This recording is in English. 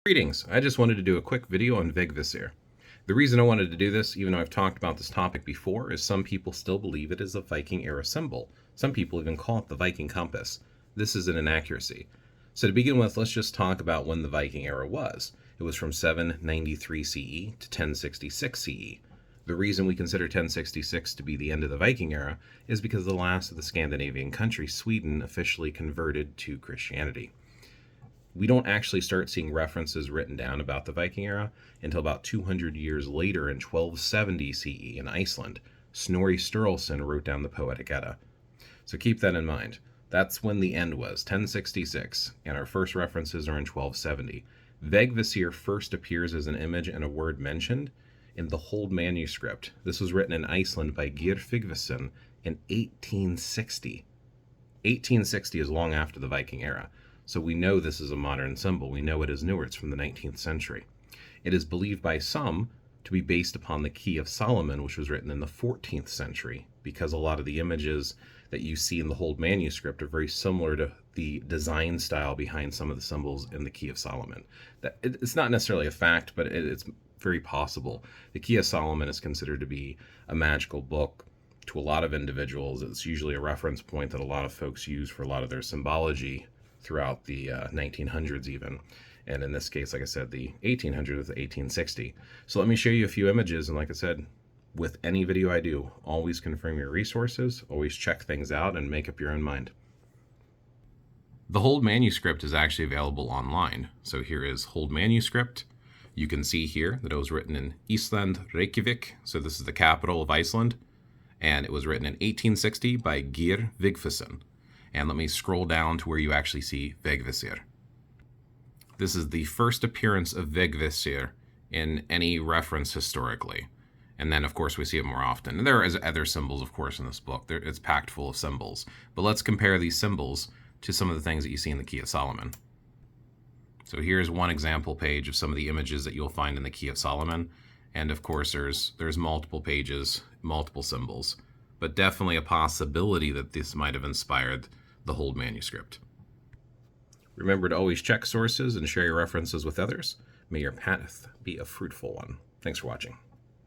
Greetings, I just wanted to do a quick video on Vegvisir. The reason I wanted to do this, even though I've talked about this topic before, is some people still believe it is a Viking era symbol. Some people even call it the Viking compass. This is an inaccuracy. So to begin with, let's just talk about when the Viking era was. It was from 793 CE to 1066 CE. The reason we consider 1066 to be the end of the Viking era is because the last of the Scandinavian countries, Sweden, officially converted to Christianity. We don't actually start seeing references written down about the Viking era until about 200 years later in 1270 CE in Iceland. Snorri Sturluson wrote down the Poetic Edda. So keep that in mind. That's when the end was, 1066, and our first references are in 1270. Vegvisir first appears as an image and a word mentioned in the Huld manuscript. This was written in Iceland by Vegvisir in 1860. 1860 is long after the Viking era. So we know this is a modern symbol. We know it is newer. It's from the 19th century. It is believed by some to be based upon the Key of Solomon, which was written in the 14th century, because a lot of the images that you see in the Huld manuscript are very similar to the design style behind some of the symbols in the Key of Solomon. It's not necessarily a fact, but it's very possible. The Key of Solomon is considered to be a magical book to a lot of individuals. It's usually a reference point that a lot of folks use for a lot of their symbology throughout the 1900s even, and in this case, like I said, the 1800s with 1860. So let me show you a few images, and like I said, with any video I do, always confirm your resources, always check things out, and make up your own mind. The Huld manuscript is actually available online. So here is Huld manuscript. You can see here that it was written in Iceland, Reykjavik, so this is the capital of Iceland, and it was written in 1860 by Vegvisir. And let me scroll down to where you actually see Vegvisir. This is the first appearance of Vegvisir in any reference historically. And then, of course, we see it more often. And there are other symbols, of course, in this book. It's packed full of symbols. But let's compare these symbols to some of the things that you see in the Key of Solomon. So here's one example page of some of the images that you'll find in the Key of Solomon. And, of course, there's multiple pages, multiple symbols. But definitely a possibility that this might have inspired the Huld manuscript. Remember to always check sources and share your references with others. May your path be a fruitful one. Thanks for watching.